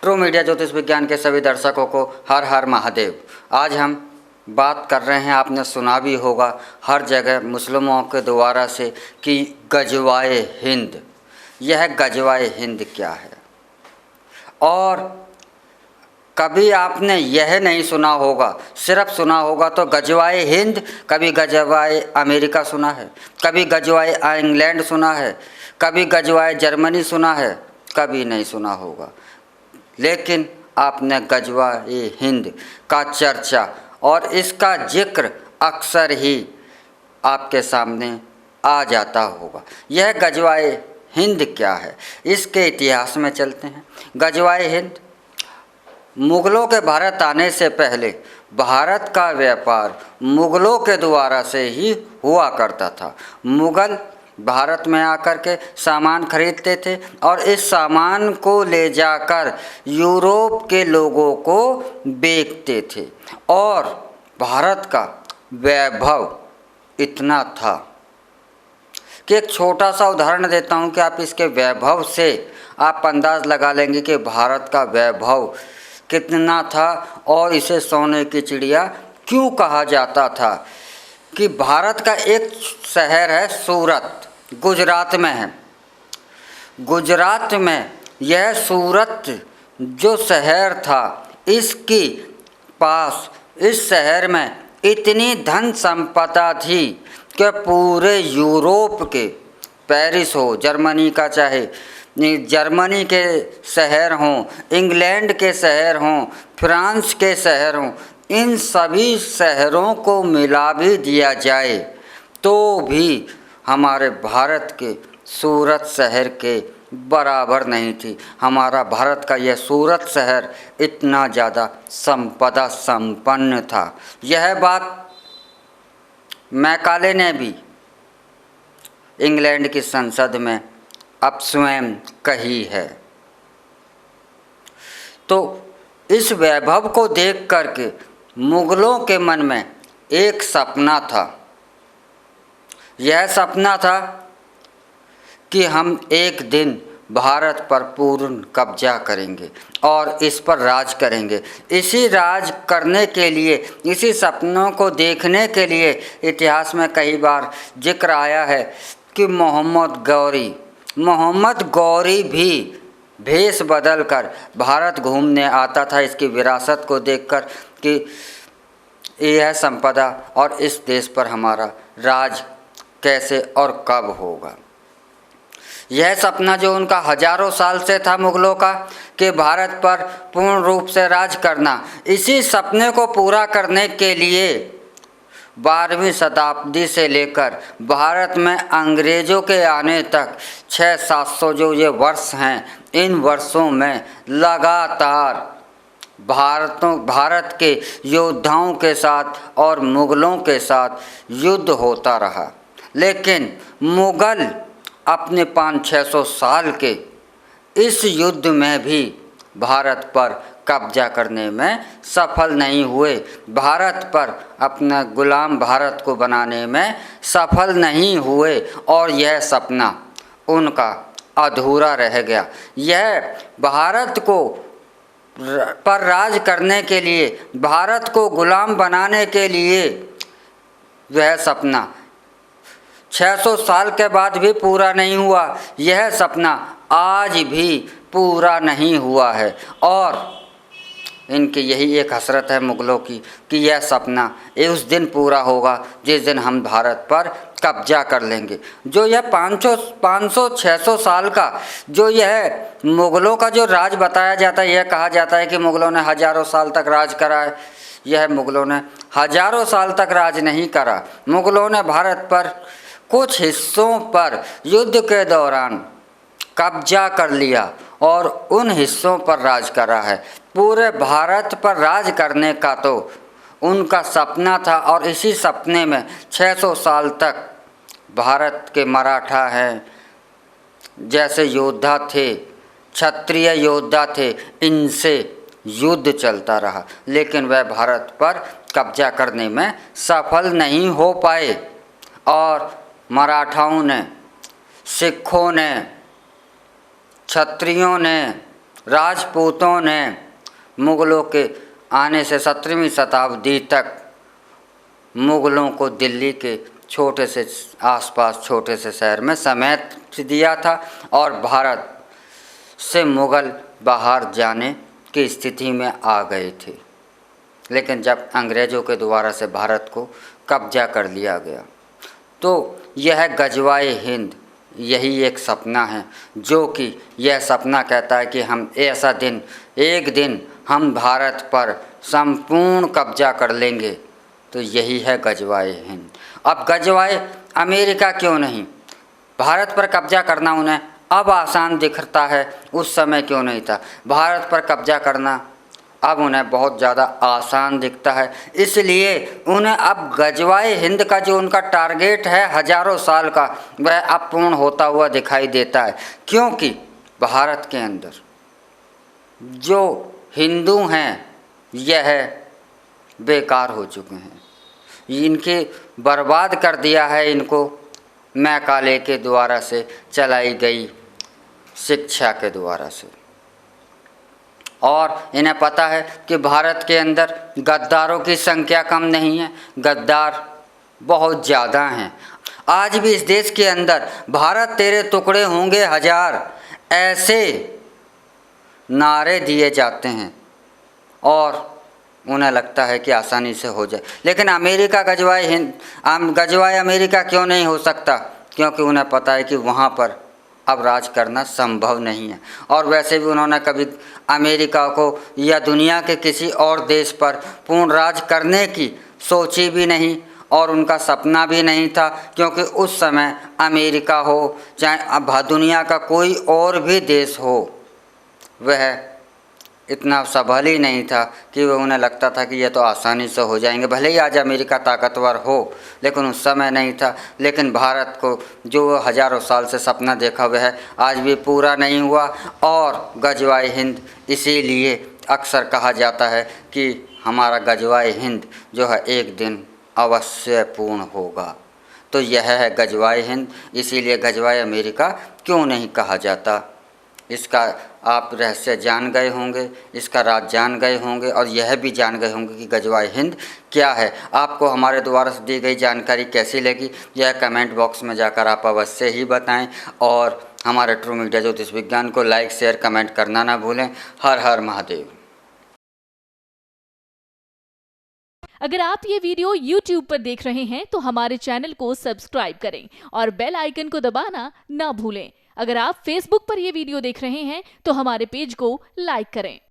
Pro media ज्योतिष विज्ञान के सभी दर्शकों को हर हर महादेव। आज हम बात कर रहे हैं, आपने सुना भी होगा हर जगह मुस्लिमों के द्वारा से कि गजवाए हिंद। यह गजवाए हिंद क्या है? और कभी आपने यह नहीं सुना होगा, सिर्फ सुना होगा तो गजवाए हिंद। कभी गजवाए अमेरिका सुना है, कभी गजवाए इंग्लैंड सुना है, कभी गजवाए जर्मनी सुना है, कभी नहीं सुना होगा। लेकिन आपने गजवाए हिंद का चर्चा और इसका जिक्र अक्सर ही आपके सामने आ जाता होगा। यह गजवाए हिंद क्या है, इसके इतिहास में चलते हैं। गजवाए हिंद मुग़लों के भारत आने से पहले भारत का व्यापार मुग़लों के द्वारा से ही हुआ करता था। मुग़ल भारत में आकर के सामान खरीदते थे और इस सामान को ले जाकर यूरोप के लोगों को बेचते थे। और भारत का वैभव इतना था कि एक छोटा सा उदाहरण देता हूँ कि आप इसके वैभव से आप अंदाज़ लगा लेंगे कि भारत का वैभव कितना था और इसे सोने की चिड़िया क्यों कहा जाता था। कि भारत का एक शहर है सूरत, गुजरात में है। गुजरात में यह सूरत जो शहर था, इसकी पास इस शहर में इतनी धन संपदा थी कि पूरे यूरोप के, पेरिस हो जर्मनी का, चाहे जर्मनी के शहर हों, इंग्लैंड के शहर हों, फ्रांस के शहर हों, इन सभी शहरों को मिला भी दिया जाए तो भी हमारे भारत के सूरत शहर के बराबर नहीं थी। हमारा भारत का यह सूरत शहर इतना ज़्यादा संपदा संपन्न था। यह बात मैकाले ने भी इंग्लैंड की संसद में अब स्वयं कही है। तो इस वैभव को देख करके मुग़लों के मन में एक सपना था। यह सपना था कि हम एक दिन भारत पर पूर्ण कब्जा करेंगे और इस पर राज करेंगे। इसी राज करने के लिए, इसी सपनों को देखने के लिए इतिहास में कई बार जिक्र आया है कि मोहम्मद गौरी भी भेष बदल कर भारत घूमने आता था, इसकी विरासत को देखकर कि यह संपदा और इस देश पर हमारा राज कैसे और कब होगा। यह सपना जो उनका हजारों साल से था मुग़लों का कि भारत पर पूर्ण रूप से राज करना, इसी सपने को पूरा करने के लिए 12वीं शताब्दी से लेकर भारत में अंग्रेज़ों के आने तक 600-700 जो ये वर्ष हैं, इन वर्षों में लगातार भारत के योद्धाओं के साथ और मुग़लों के साथ युद्ध होता रहा। लेकिन मुग़ल अपने 500-600 साल के इस युद्ध में भी भारत पर कब्जा करने में सफल नहीं हुए, भारत पर अपना गुलाम भारत को बनाने में सफल नहीं हुए और यह सपना उनका अधूरा रह गया। यह भारत को पर राज करने के लिए, भारत को गुलाम बनाने के लिए वह सपना 600 साल के बाद भी पूरा नहीं हुआ। यह सपना आज भी पूरा नहीं हुआ है और इनकी यही एक हसरत है मुग़लों की कि यह सपना उस दिन पूरा होगा जिस दिन हम भारत पर कब्जा कर लेंगे। जो यह 500-600 साल का जो यह मुग़लों का जो राज बताया जाता है, यह कहा जाता है कि मुग़लों ने हज़ारों साल तक राज करा है। यह मुग़लों ने हज़ारों साल तक राज नहीं करा। मुग़लों ने भारत पर कुछ हिस्सों पर युद्ध के दौरान कब्जा कर लिया और उन हिस्सों पर राज करा है। पूरे भारत पर राज करने का तो उनका सपना था और इसी सपने में 600 साल तक भारत के मराठा हैं जैसे योद्धा थे, क्षत्रिय योद्धा थे, इनसे युद्ध चलता रहा, लेकिन वह भारत पर कब्जा करने में सफल नहीं हो पाए। और मराठाओं ने, सिखों ने, क्षत्रियों ने राजपूतों ने मुग़लों के आने से 17वीं शताब्दी तक मुग़लों को दिल्ली के छोटे से आसपास छोटे से शहर में समेट दिया था और भारत से मुग़ल बाहर जाने की स्थिति में आ गए थे। लेकिन जब अंग्रेज़ों के द्वारा से भारत को कब्जा कर लिया गया तो यह गजवाए हिंद यही एक सपना है, जो कि यह सपना कहता है कि हम ऐसा दिन एक दिन हम भारत पर संपूर्ण कब्जा कर लेंगे। तो यही है गजवाए हिंद। अब गजवाए अमेरिका क्यों नहीं, भारत पर कब्जा करना उन्हें अब आसान दिखता है, उस समय क्यों नहीं था। भारत पर कब्जा करना अब उन्हें बहुत ज़्यादा आसान दिखता है, इसलिए उन्हें अब गजवाए हिंद का जो उनका टारगेट है हज़ारों साल का, वह अब पूर्ण होता हुआ दिखाई देता है। क्योंकि भारत के अंदर जो हिंदू हैं यह बेकार हो चुके हैं, इनके बर्बाद कर दिया है इनको मैकाले के द्वारा से चलाई गई शिक्षा के द्वारा से। और इन्हें पता है कि भारत के अंदर गद्दारों की संख्या कम नहीं है, गद्दार बहुत ज़्यादा हैं। आज भी इस देश के अंदर भारत तेरे टुकड़े होंगे हजार, ऐसे नारे दिए जाते हैं और उन्हें लगता है कि आसानी से हो जाए। लेकिन अमेरिका गजवाए अमेरिका क्यों नहीं हो सकता, क्योंकि उन्हें पता है कि वहाँ पर अब राज करना संभव नहीं है। और वैसे भी उन्होंने कभी अमेरिका को या दुनिया के किसी और देश पर पूर्ण राज करने की सोची भी नहीं और उनका सपना भी नहीं था, क्योंकि उस समय अमेरिका हो चाहे अब दुनिया का कोई और भी देश हो, वह इतना सबल ही नहीं था कि वह उन्हें लगता था कि यह तो आसानी से हो जाएंगे। भले ही आज अमेरिका ताकतवर हो, लेकिन उस समय नहीं था। लेकिन भारत को जो हज़ारों साल से सपना देखा वह आज भी पूरा नहीं हुआ। और गजवाए हिंद इसीलिए अक्सर कहा जाता है कि हमारा गजवाए हिंद जो है एक दिन अवश्य पूर्ण होगा। तो यह है गजवाए हिंद, इसीलिए गजवाए अमेरिका क्यों नहीं कहा जाता। इसका आप रहस्य जान गए होंगे, इसका राज जान गए होंगे और यह भी जान गए होंगे कि गजवाए हिंद क्या है। आपको हमारे द्वारा से दी गई जानकारी कैसी लगी, यह कमेंट बॉक्स में जाकर आप अवश्य ही बताएं। और हमारे ट्रू मीडिया ज्योतिष विज्ञान को लाइक शेयर कमेंट करना ना भूलें। हर हर महादेव। अगर आप ये वीडियो YouTube पर देख रहे हैं तो हमारे चैनल को सब्सक्राइब करें और बेल आइकन को दबाना ना भूलें। अगर आप Facebook पर यह वीडियो देख रहे हैं तो हमारे पेज को लाइक करें।